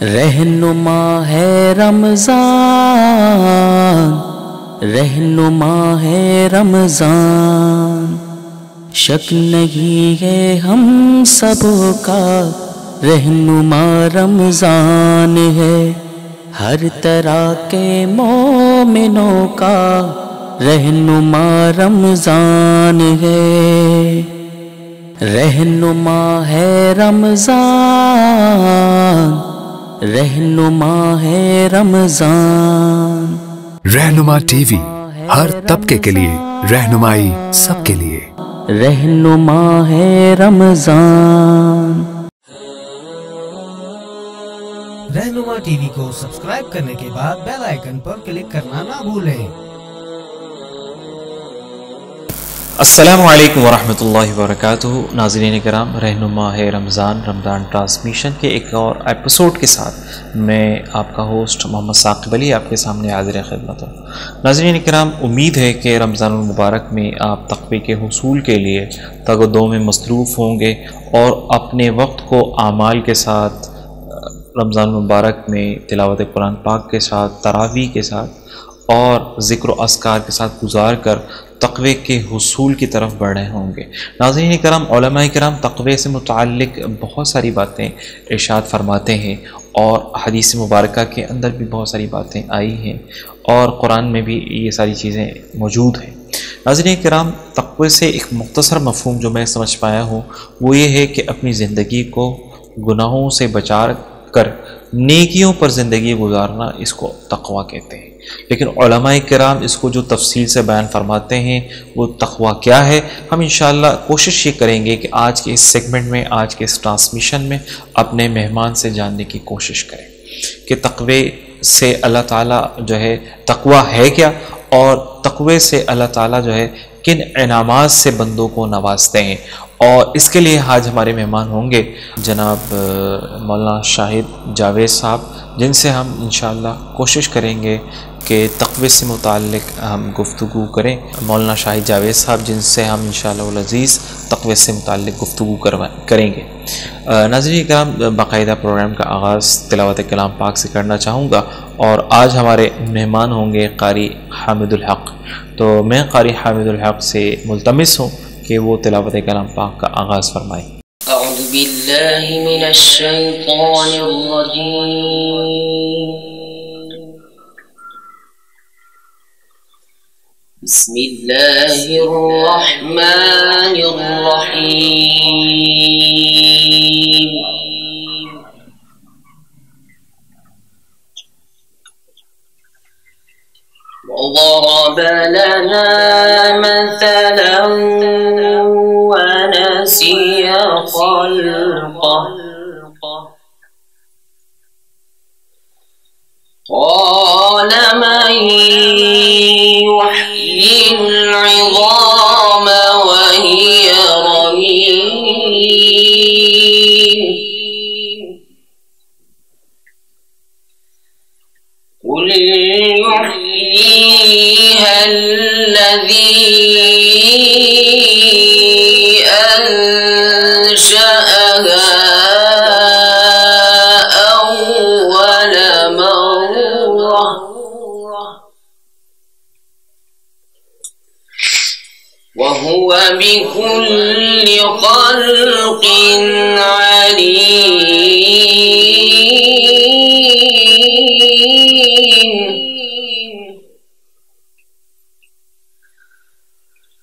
رہنما ہے رمضان، رہنما ہے رمضان، شک نہیں ہے ہم سب کا رہنما رمضان ہے، ہر طرح کے مومنوں کا رہنما رمضان ہے، رہنما ہے رمضان، رہنما ہے رمضان۔ رہنما ٹی وی ہر طبقے کے لیے رہنمائی، سب کے لیے رہنما ہے رمضان۔ رہنما ٹی وی کو سبسکرائب کرنے کے بعد بیل آئیکن پر کلک کرنا نہ بھولیں۔ السلام علیکم ورحمۃ اللہ وبرکاتہ۔ ناظرین کرام، رہنما ہے رمضان ٹرانسمیشن کے ایک اور ایپیسوڈ کے ساتھ میں آپ کا ہوسٹ محمد ثاقب علی آپ کے سامنے حاضر خدمت ہوں۔ ناظرین کرام، امید ہے کہ رمضان المبارک میں آپ تقوی کے حصول کے لیے تگ و دو میں مصروف ہوں گے اور اپنے وقت کو اعمال کے ساتھ، رمضان المبارک میں تلاوت قرآن پاک کے ساتھ، تراویح کے ساتھ اور ذکر و اذکار کے ساتھ گزار کر تقوی کے حصول کی طرف بڑھ رہے ہوں گے۔ ناظرین کرام، علماء کرام تقوی سے متعلق بہت ساری باتیں ارشاد فرماتے ہیں اور حدیث مبارکہ کے اندر بھی بہت ساری باتیں آئی ہیں اور قرآن میں بھی یہ ساری چیزیں موجود ہیں۔ ناظرین کرام، تقوی سے ایک مختصر مفہوم جو میں سمجھ پایا ہوں وہ یہ ہے کہ اپنی زندگی کو گناہوں سے بچا کر نیکیوں پر زندگی گزارنا، اس کو تقوی کہتے ہیں۔ لیکن علماء کرام اس کو جو تفصیل سے بیان فرماتے ہیں وہ تقوی کیا ہے، ہم انشاءاللہ کوشش یہ کریں گے کہ آج کے اس سیگمنٹ میں، آج کے اس ٹرانسمیشن میں اپنے مہمان سے جاننے کی کوشش کریں کہ تقوی سے اللہ تعالیٰ جو ہے تقوی ہے کیا، اور تقوی سے اللہ تعالیٰ جو ہے کن انعامات سے بندوں کو نوازتے ہیں۔ اور اس کے لیے آج ہمارے مہمان ہوں گے جناب مولانا شاہد جاوید صاحب، جن سے ہم انشاءاللہ کوشش کریں گے کہ تقوی سے متعلق ہم گفتگو کریں۔ مولانا شاہد جاوید صاحب، جن سے ہم انشاءاللہ العزیز تقوی سے متعلق گفتگو کریں گے۔ ناظرین کرام، باقاعدہ پروگرام کا آغاز تلاوت کلام پاک سے کرنا چاہوں گا، اور آج ہمارے مہمان ہوں گے قاری حامد الحق۔ تو میں قاری حامد الحق سے ملتمس ہوں کہ وہ تلاوت کلام پاک کا آغاز فرمائیں۔ اعوذ باللہ من الشیطان الرجیم، بسم اللہ الرحمن الرحیم۔ وضرب لنا مثلا ونسي خلقه قال من يحيي العظام وهي رميم قل يحييها الذي أنشأها أول مرة وهو بكل خلق عليم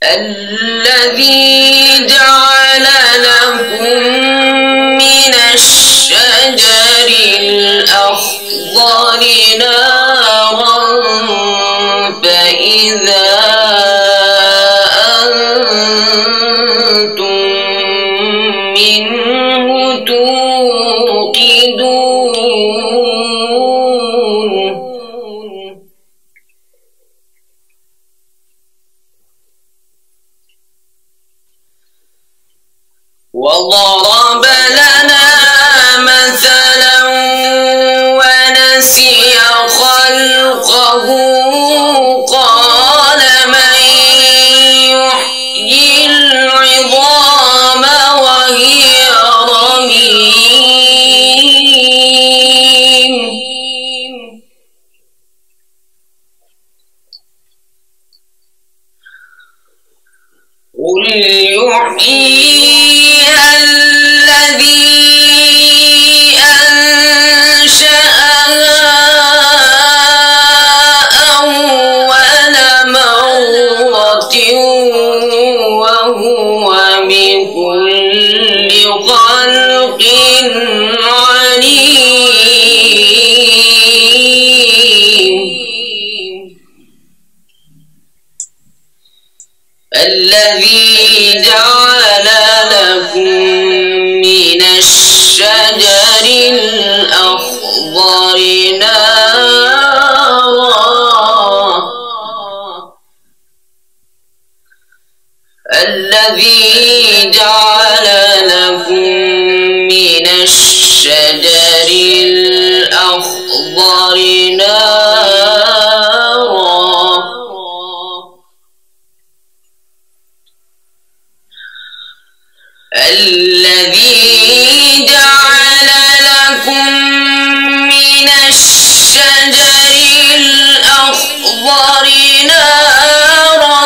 الذي جعل لكم من الشجر الأخضر نارا فإذا أنتم منه توقدون وضرب لنا مثلا ونسي خلقه قال من يحيي العظام وهي رميم قل يحييها الذي أنشأها أول مرة وهو بكل خلق عليم. الذي جعل لكم من الشجر الأخضر نارا الذي جعل لكم من الشجر الأخضر نارا الذي جعل لكم من الشجر الأخضر نارا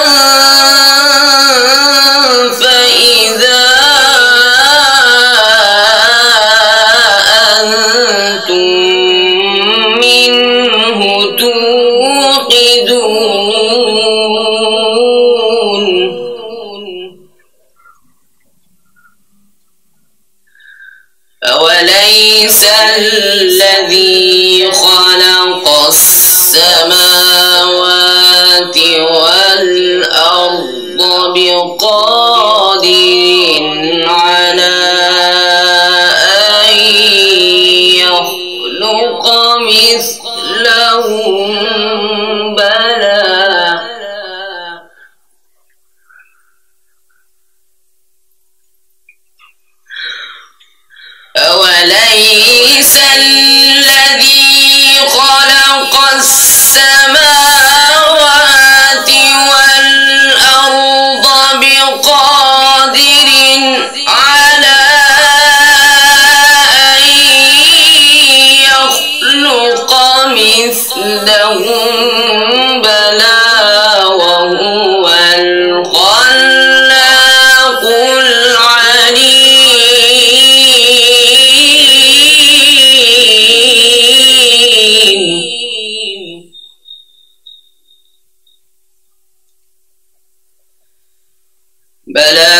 فإذا أنتم منه توقدون. أوليس الذي خلق السماوات والأرض بقادر على أن يخلق مثلهم؟ بلى أوليس الذي خلق السماوات والأرض بقادر على أن يخلق مثلهم؟ بلى وهو الخلاق العليم. بلى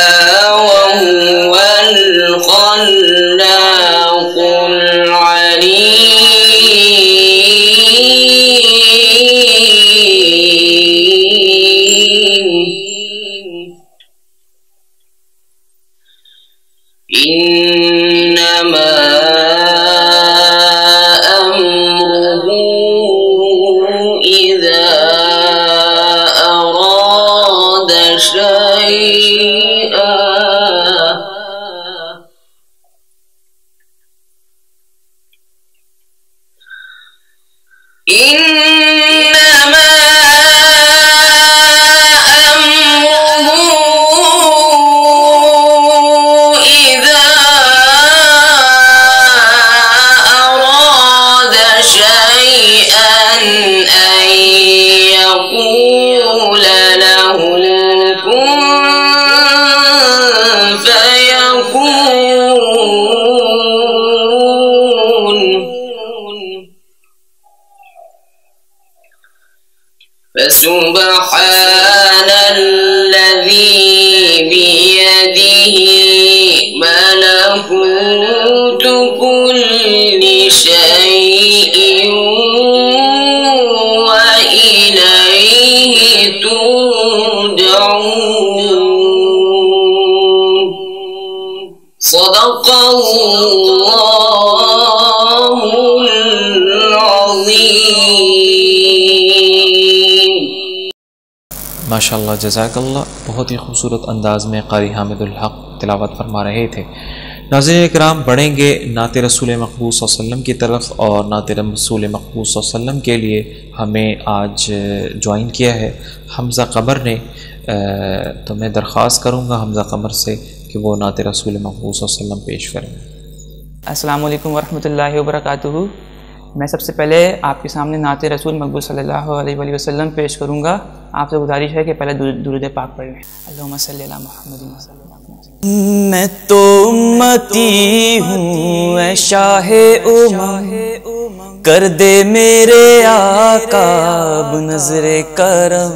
وهو الخلاق العليم. إنما أمره إذا أراد شيئا إنما أمره إذا أراد شيئا أن يقول له كن فيكون. فسبحان الذي بيده ملكوت كل شيء وإليه ترجعون. صدق الله العظيم. ماشاءاللہ جزاک اللہ. بہت ہی خوبصورت انداز میں قاری حامد الحق تلاوت فرما رہے تھے. ناظرین اکرام، بڑھیں گے نعت رسول مقبول صلی اللہ علیہ وسلم کی طرف، اور نعت رسول مقبول صلی اللہ علیہ وسلم کے لیے ہمیں آج جوائن کیا ہے حمزہ قمر نے. تو میں درخواست کروں گا حمزہ قمر سے کہ وہ نعت رسول مقبول صلی اللہ علیہ وسلم پیش کریں. السلام علیکم ورحمۃ اللہ وبرکاتہ. میں سب سے پہلے آپ کے سامنے نعت رسول مقبول صلی اللہ علیہ وآلہ وسلم پیش کروں گا. آپ سے گزارش ہے کہ پہلے درود پاک پڑھ لیں. اللہم صلی علی محمد. میں تو امتی ہوں اے شاہ امم، کر دے میرے آقا اب نظر کرم.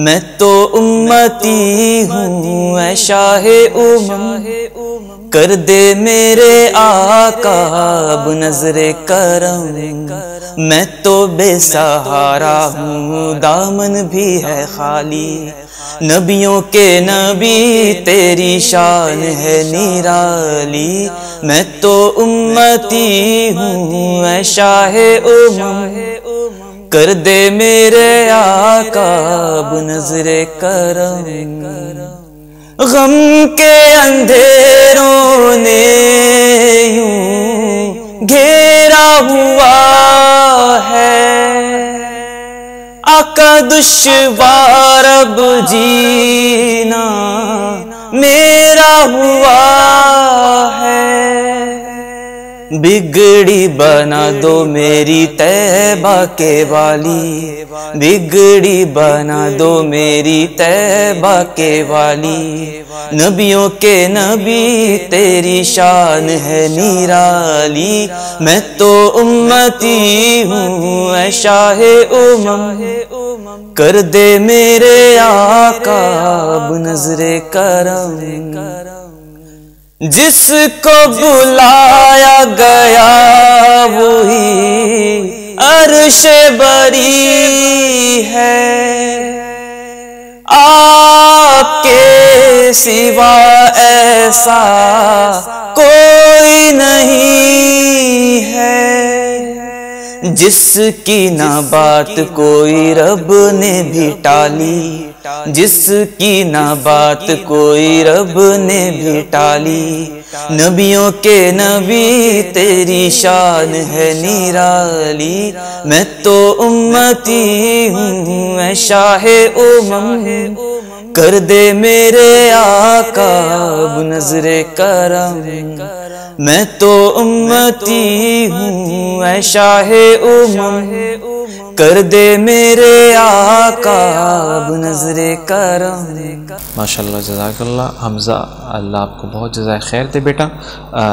میں تو امتی ہوں اے شاہ امم، کر دے میرے آقا اب نظر کرم. میں تو بے سہارا ہوں دامن بھی ہے خالی، نبیوں کے نبی تیری شان ہے نرالی. میں تو امتی ہوں اے شاہ امم، کر دے میرے آقا اب نظر کرم. غم کے اندھیروں نے یوں گھیرا ہوا ہے، آقا دشوار اب جینا میرا ہوا ہے. بگڑی بنا دو میری طیبہ کے والی، بگڑی بنا دو میری طیبہ کے والی. نبیوں کے نبی تیری شان ہے نرالی. میں تو امتی ہوں اے شاہ امم، کر دے میرے آقا اب نظر کرم. جس کو بلایا گیا وہی عرش بری ہے، آپ کے سوا ایسا کوئی نہیں ہے. جس کی نہ بات کوئی رب نے بھی ٹالی، جس کی نہ بات کوئی رب نے بھی ٹالی. نبیوں کے نبی تیری شان ہے نرالی. میں تو امتی ہوں اے شاہ امم، کر دے میرے آقا اب نظر کرم. میں تو امتی ہوں اے شاہ امم، کر دے میرے آقا اب نظر کرم. ماشاءاللہ جزاک اللہ حمزہ، اللہ آپ کو بہت جزائے خیر دے بیٹا.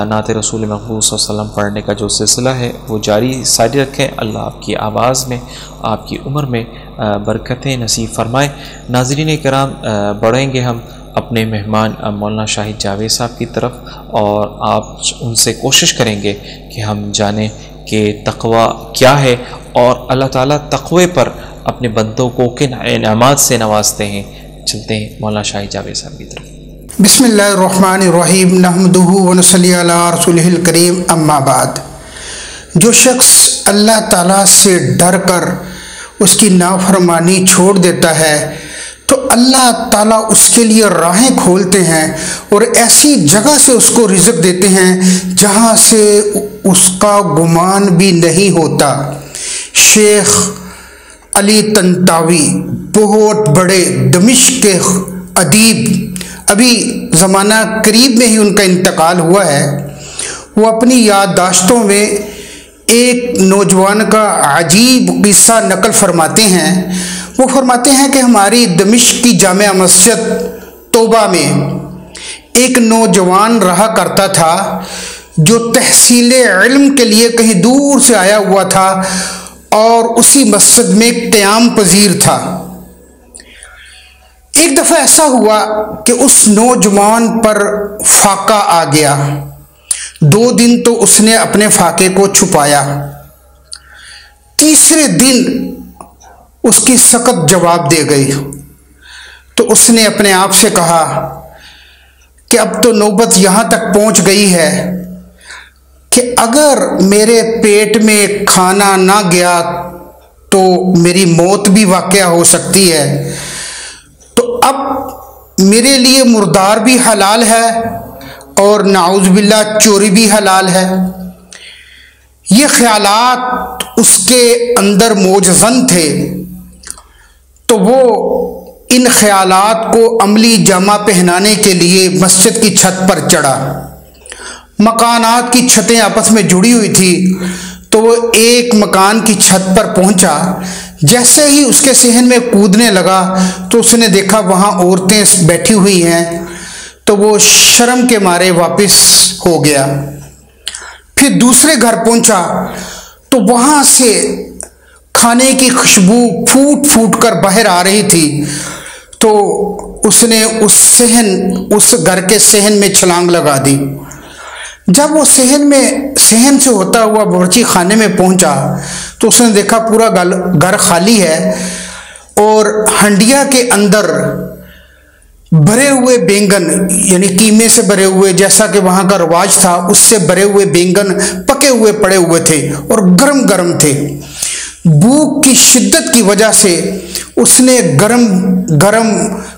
نعت رسول مقبول صلی اللہ علیہ وسلم پڑھنے کا جو سلسلہ ہے وہ جاری ساری رکھیں. اللہ آپ کی آواز میں، آپ کی عمر میں برکتیں نصیب فرمائے. ناظرین کرام، بڑھیں گے ہم اپنے مہمان مولانا شاہد جاوید صاحب کی طرف، اور آپ ان سے کوشش کریں گے کہ ہم جانیں کہ تقوی کیا ہے اور اللہ تعالیٰ تقوی پر اپنے بندوں کو کن انعامات سے نوازتے ہیں. چلتے ہیں مولانا شاہد جاوید صاحب کی طرف. بسم اللہ الرحمن الرحیم، نحمدہ ونصلی علی رسولہ الکریم، اما بعد. جو شخص اللہ تعالیٰ سے ڈر کر اس کی نافرمانی چھوڑ دیتا ہے تو اللہ تعالیٰ اس کے لیے راہیں کھولتے ہیں اور ایسی جگہ سے اس کو رزق دیتے ہیں جہاں سے اس کا گمان بھی نہیں ہوتا. شیخ علی طنطاوی بہت بڑے دمشق کے ادیب، ابھی زمانہ قریب میں ہی ان کا انتقال ہوا ہے. وہ اپنی یادداشتوں میں ایک نوجوان کا عجیب قصہ نقل فرماتے ہیں. وہ فرماتے ہیں کہ ہماری دمشق کی جامع مسجد توبہ میں ایک نوجوان رہا کرتا تھا جو تحصیل علم کے لیے کہیں دور سے آیا ہوا تھا اور اسی مسجد میں قیام پذیر تھا. ایک دفعہ ایسا ہوا کہ اس نوجوان پر فاقہ آ گیا. 2 دن تو اس نے اپنے فاقے کو چھپایا. تیسرے دن اس کی سخت جواب دے گئی تو اس نے اپنے آپ سے کہا کہ اب تو نوبت یہاں تک پہنچ گئی ہے کہ اگر میرے پیٹ میں کھانا نہ گیا تو میری موت بھی واقع ہو سکتی ہے. تو اب میرے لیے مردار بھی حلال ہے اور نعوذ باللہ چوری بھی حلال ہے. یہ خیالات اس کے اندر موجزن تھے تو وہ ان خیالات کو عملی جامہ پہنانے کے لیے مسجد کی چھت پر چڑھا. مکانات کی چھتیں آپس میں جڑی ہوئی تھی تو وہ ایک مکان کی چھت پر پہنچا۔ جیسے ہی اس کے صحن میں کودنے لگا تو اس نے دیکھا وہاں عورتیں بیٹھی ہوئی ہیں، تو وہ شرم کے مارے واپس ہو گیا۔ پھر دوسرے گھر پہنچا تو وہاں سے کھانے کی خوشبو پھوٹ پھوٹ کر باہر آ رہی تھی، تو اس نے اس گھر کے صحن میں چھلانگ لگا دی۔ جب وہ صحن سے ہوتا ہوا باورچی خانے میں پہنچا تو اس نے دیکھا پورا گھر خالی ہے اور ہنڈیا کے اندر بھرے ہوئے بینگن، یعنی قیمے سے بھرے ہوئے، جیسا کہ وہاں کا رواج تھا، اس سے بھرے ہوئے بینگن پکے ہوئے پڑے ہوئے تھے اور گرم گرم تھے۔ بھوک کی شدت کی وجہ سے اس نے گرم گرم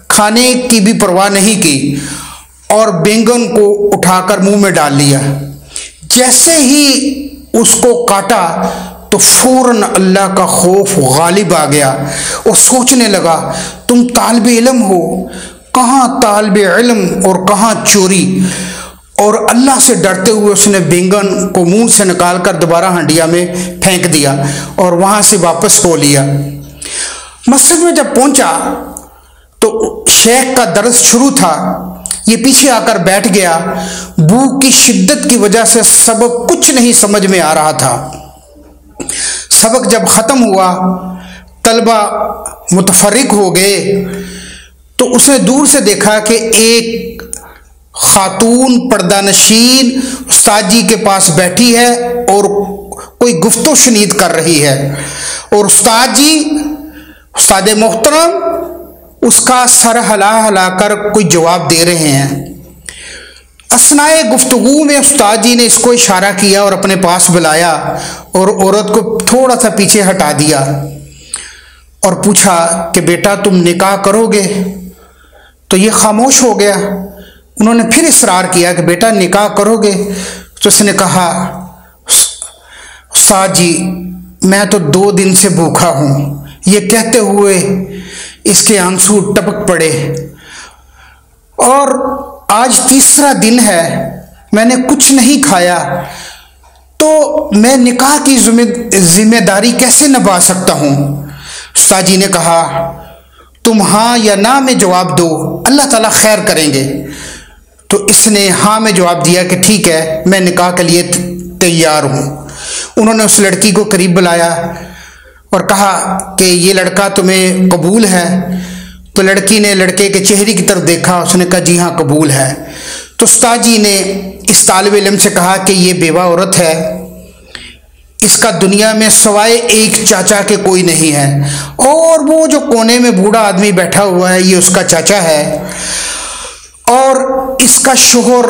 کھانے کی بھی پرواہ نہیں کی اور بینگن کو اٹھا کر منہ میں ڈال لیا۔ جیسے ہی اس کو کاٹا تو فوراً اللہ کا خوف غالب آ گیا اور سوچنے لگا، تم طالب علم ہو، کہاں طالب علم اور کہاں چوری، اور اللہ سے ڈرتے ہوئے اس نے بینگن کو منہ سے نکال کر دوبارہ ہنڈیا میں پھینک دیا اور وہاں سے واپس ہو لیا۔ مسجد میں جب پہنچا تو شیخ کا درس شروع تھا، یہ پیچھے آ کر بیٹھ گیا۔ بھوک کی شدت کی وجہ سے سبق کچھ نہیں سمجھ میں آ رہا تھا۔ سبق جب ختم ہوا، طلبہ متفرق ہو گئے تو اس نے دور سے دیکھا کہ ایک خاتون پردہ نشین استاد جی کے پاس بیٹھی ہے اور کوئی گفت و شنید کر رہی ہے، اور استاد جی، استاد محترم، اس کا سر ہلا ہلا کر کوئی جواب دے رہے ہیں۔ اثنائے گفتگو میں استاد جی نے اس کو اشارہ کیا اور اپنے پاس بلایا اور عورت کو تھوڑا سا پیچھے ہٹا دیا اور پوچھا کہ بیٹا تم نکاح کرو گے؟ تو یہ خاموش ہو گیا۔ انہوں نے پھر اصرار کیا کہ بیٹا نکاح کرو گے؟ تو اس نے کہا، استاد جی میں تو 2 دن سے بھوکا ہوں۔ یہ کہتے ہوئے اس کے آنسو ٹپک پڑے، اور آج 3را دن ہے میں نے کچھ نہیں کھایا، تو میں نکاح کی ذمہ داری کیسے نبھا سکتا ہوں؟ استاد جی نے کہا، تم ہاں یا نہ میں جواب دو، اللہ تعالیٰ خیر کریں گے۔ تو اس نے ہاں میں جواب دیا کہ ٹھیک ہے میں نکاح کے لیے تیار ہوں۔ انہوں نے اس لڑکی کو قریب بلایا اور کہا کہ یہ لڑکا تمہیں قبول ہے؟ تو لڑکی نے لڑکے کے چہرے کی طرف دیکھا، اس نے کہا جی ہاں قبول ہے۔ تو استاد جی نے اس طالب علم سے کہا کہ یہ بیوہ عورت ہے، اس کا دنیا میں سوائے ایک چاچا کے کوئی نہیں ہے، اور وہ جو کونے میں بوڑھا آدمی بیٹھا ہوا ہے یہ اس کا چاچا ہے، اور اس کا شوہر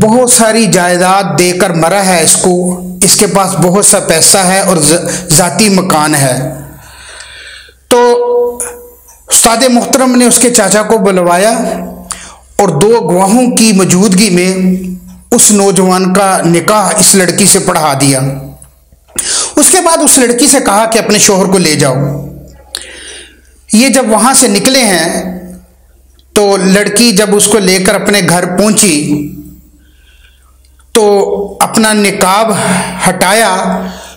بہت ساری جائیداد دے کر مرا ہے اس کو، اس کے پاس بہت سا پیسہ ہے اور ذاتی مکان ہے۔ تو استاد محترم نے اس کے چاچا کو بلوایا اور 2 گواہوں کی موجودگی میں اس نوجوان کا نکاح اس لڑکی سے پڑھا دیا۔ اس کے بعد اس لڑکی سے کہا کہ اپنے شوہر کو لے جاؤ۔ یہ جب وہاں سے نکلے ہیں تو لڑکی جب اس کو لے کر اپنے گھر پہنچی تو اپنا نقاب ہٹایا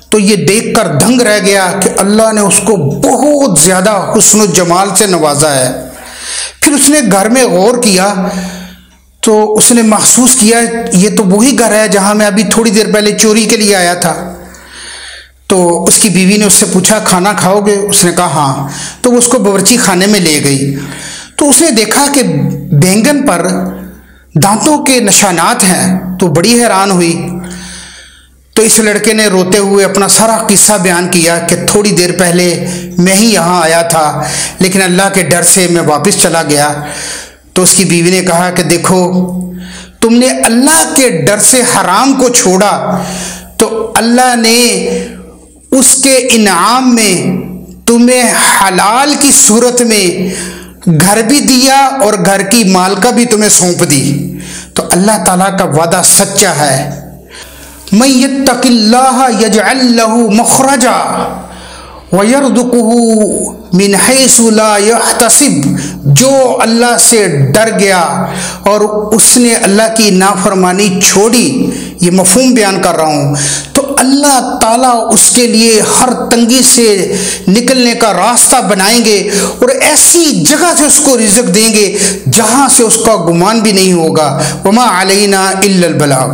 تو یہ دیکھ کر دنگ رہ گیا کہ اللہ نے اس کو بہت زیادہ حسن و جمال سے نوازا ہے۔ پھر اس نے گھر میں غور کیا تو اس نے محسوس کیا یہ تو وہی گھر ہے جہاں میں ابھی تھوڑی دیر پہلے چوری کے لیے آیا تھا۔ تو اس کی بیوی نے اس سے پوچھا کھانا کھاؤ گے؟ اس نے کہا ہاں۔ تو وہ اس کو باورچی خانے میں لے گئی تو اس نے دیکھا کہ بینگن پر دانتوں کے نشانات ہیں، تو بڑی حیران ہوئی۔ تو اس لڑکے نے روتے ہوئے اپنا سارا قصہ بیان کیا کہ تھوڑی دیر پہلے میں ہی یہاں آیا تھا لیکن اللہ کے ڈر سے میں واپس چلا گیا۔ تو اس کی بیوی نے کہا کہ دیکھو تم نے اللہ کے ڈر سے حرام کو چھوڑا تو اللہ نے اس کے انعام میں تمہیں حلال کی صورت میں گھر بھی دیا اور گھر کی مالکہ بھی تمہیں سونپ دی۔ تو اللہ تعالیٰ کا وعدہ سچا ہے، من یتق اللہ یجعل لہ مخرجا وَيَرْزُقُهُ مِنْ حَيْثُ لَا يَحْتَسِبُ، جو اللہ سے ڈر گیا اور اس نے اللہ کی نافرمانی چھوڑی، یہ مفہوم بیان کر رہا ہوں، تو اللہ تعالیٰ اس کے لیے ہر تنگی سے نکلنے کا راستہ بنائیں گے اور ایسی جگہ سے اس کو رزق دیں گے جہاں سے اس کا گمان بھی نہیں ہوگا. وما علینا الا البلاغ.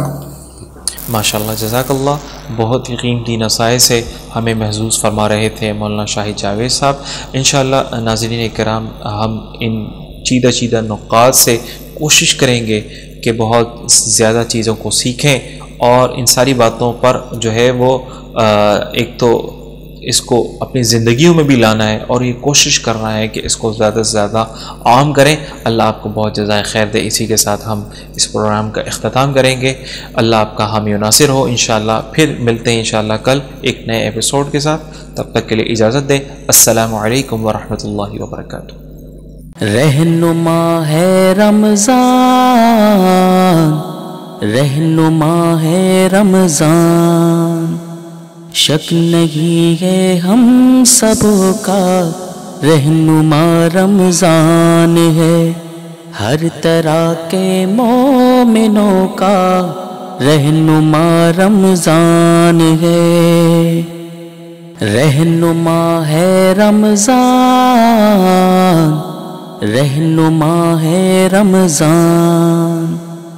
ماشاءاللہ، جزاک اللہ. بہت ہی قیمتی نصائح سے ہمیں محظوظ فرما رہے تھے مولانا شاہد جاوید صاحب. انشاءاللہ ناظرین کرام، ہم ان چیدہ نقاط سے کوشش کریں گے کہ بہت زیادہ چیزوں کو سیکھیں اور ان ساری باتوں پر جو ہے وہ ایک تو اس کو اپنی زندگیوں میں بھی لانا ہے اور یہ کوشش کرنا ہے کہ اس کو زیادہ سے زیادہ عام کریں. اللہ آپ کو بہت جزائے خیر دے. اسی کے ساتھ ہم اس پروگرام کا اختتام کریں گے. اللہ آپ کا حامی و ناصر ہو. انشاءاللہ پھر ملتے ہیں انشاءاللہ کل ایک نئے ایپیسوڈ کے ساتھ. تب تک کے لیے اجازت دیں. السلام علیکم ورحمۃ اللہ وبرکاتہ. رہنما ہے رمضان، رہنما ہے رمضان، شک نہیں ہے ہم سب کا رہنما رمضان ہے. ہر طرح کے مومنوں کا رہنما رمضان ہے. رہنما ہے رمضان، رہنما ہے رمضان.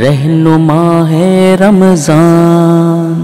رہنما ہے رمضان.